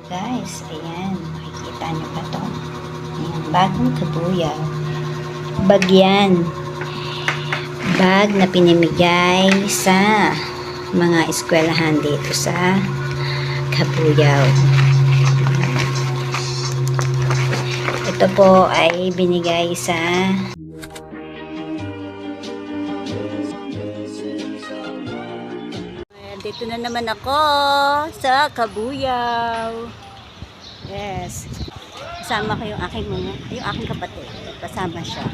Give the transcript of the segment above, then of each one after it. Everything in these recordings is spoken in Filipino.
Guys, ayan, makikita nyo ba ito? Ayan, bagong kabuyaw. Bag yan. Bag na pinimigay sa mga eskwelahan dito sa Kabuyaw. Ito po ay binigay sa dito na naman ako sa Kabuyaw. Yes. Kasama ko yung aking kapatid. Kasama siya.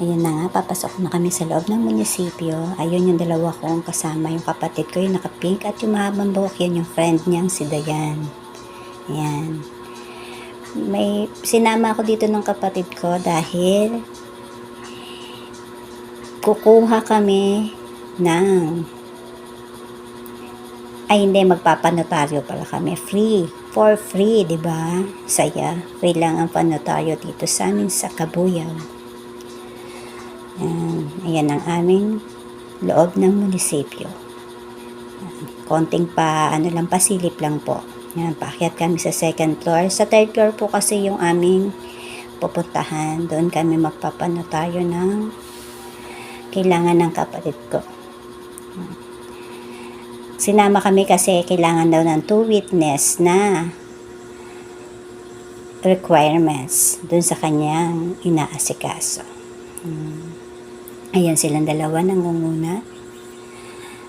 Ayan na nga, papasok na kami sa loob ng munisipyo. Ayun yung dalawa kong kasama, yung kapatid ko, yung naka-pink at yung mahabang buhok, yun yung friend niyang si Dayan. Ayan. May sinama ako dito ng kapatid ko dahil kukuha kami ng magpapanotaryo pala kami. Free. For free, di ba? Saya. Free lang ang panotaryo dito sa amin sa Kabuyaw. Ayan ang aming loob ng munisipyo. Konting pasilip lang po. Ayan, paakyat kami sa second floor. Sa third floor po kasi yung aming pupuntahan. Doon kami magpapanotaryo ng kailangan ng kapatid ko. Sinama kami kasi kailangan daw ng 2 witness na requirements dun sa kanyang inaasikaso. Ayan silang dalawa nangunguna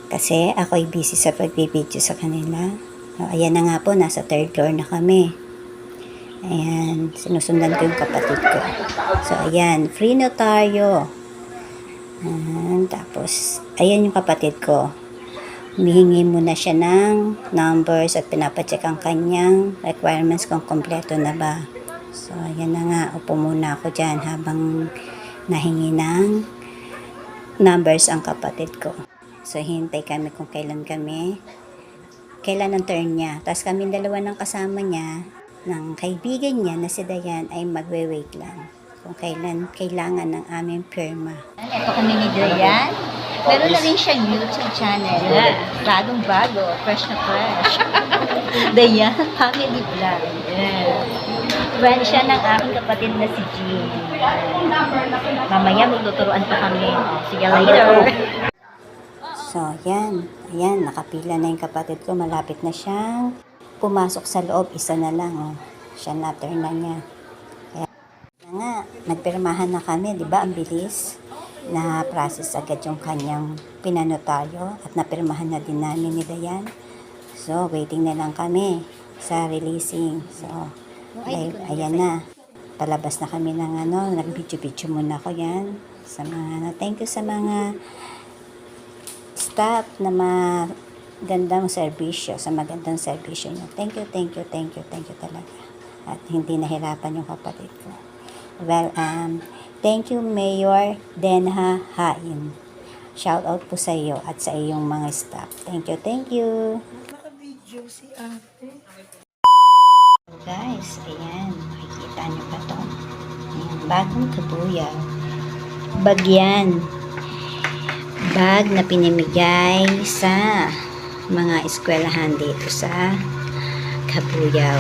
kasi ako'y busy sa pagbibideo sa kanila. So, ayan na nga po, nasa third floor na kami. Ayan, sinusundan ko yung kapatid ko. So ayan, free notaryo. Tapos ayan yung kapatid ko, humihingi muna siya ng numbers at pinapacheck ang kanyang requirements kung kompleto na ba. So ayan na nga, upo muna ako dyan habang nahingi ng numbers ang kapatid ko. So hintay kami kung kailan ang turn niya. Tapos kami dalawa ng kasama niya, ng kaibigan niya na si Dayan, ay magwe-wait lang kung kailan kailangan ng aming pirma. Ito kami ni Dayan. Meron na rin siyang YouTube channel. Bagong-bago, fresh na fresh. Dayan Family Vlog. Friend siya ng aking kapatid na si Jean. Mamaya magtuturuan pa kami. Sige, later. So, yan. Ayan, nakapila na yung kapatid ko. Malapit na siyang pumasok sa loob. Isa na lang. Oh. Siya na, turn na niya. Kaya nga, nagpirmahan na kami. Diba? Ang bilis. Na-process agad yung kanyang pinanotaryo. At napirmahan na din namin ni Dayan. So, waiting na lang kami sa releasing. So, ayan na. Palabas na kami ng nag-video muna ko yan. Sa mga, thank you sa mga staff na magandang serbisyo, sa magandang serbisyo nyo. Thank you talaga. At hindi nahirapan yung kapatid ko. Well, thank you Mayor Denha Hain. Shout out po sa iyo at sa iyong mga staff. Thank you. Naka-video si ate. Guys, ayan, makikita nyo ba ito? Ayan, bagong kabuyaw. Bag yan. Bag na pinimigay sa mga eskwelahan dito sa Kabuyaw.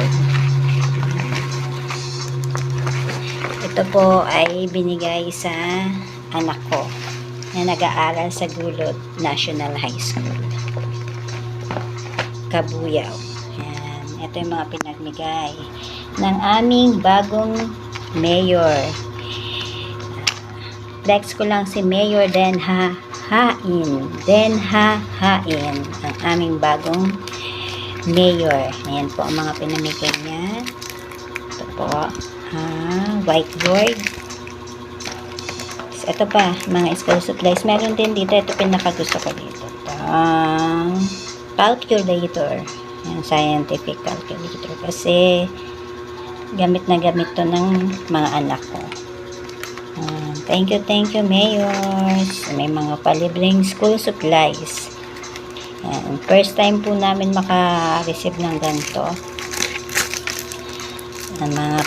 Ito po ay binigay sa anak ko na nag-aaral sa Gulod National High School. Kabuyaw. Ito yung mga pinagmigay ng aming bagong mayor. Flex ko lang si Mayor Denha Hain. Ang aming bagong mayor. Ayan po ang mga pinamigay niya. Ito po. Whiteboard. Ito pa, mga school supplies. Meron din dito. Ito pinakagusto ko dito. Calculator. Yung scientific calculator kasi gamit na gamit to ng mga anak ko. Thank you mayors. May mga palibreng school supplies. First time po namin maka-receive ng ganito. Ng mga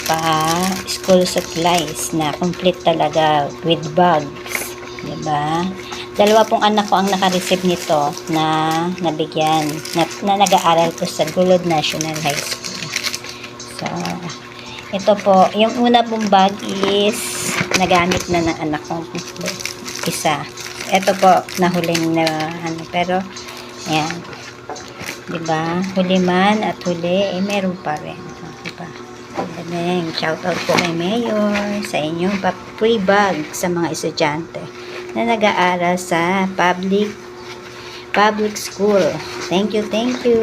school supplies na complete talaga with bags. Diba? Dalawa pong anak ko ang naka-receive nito na nabigyan, na nag-aaral po sa Gulod National High School. So, ito po, yung una pong bag is nagamit na ng anak kong isa. Ito po, nahuling na ano, pero, ayan. Diba? Huli man at huli, meron pa rin. Diba? Galing. Shoutout po kay Mayor sa inyong free bag sa mga estudyante na nag-aaral sa public school. Thank you, thank you.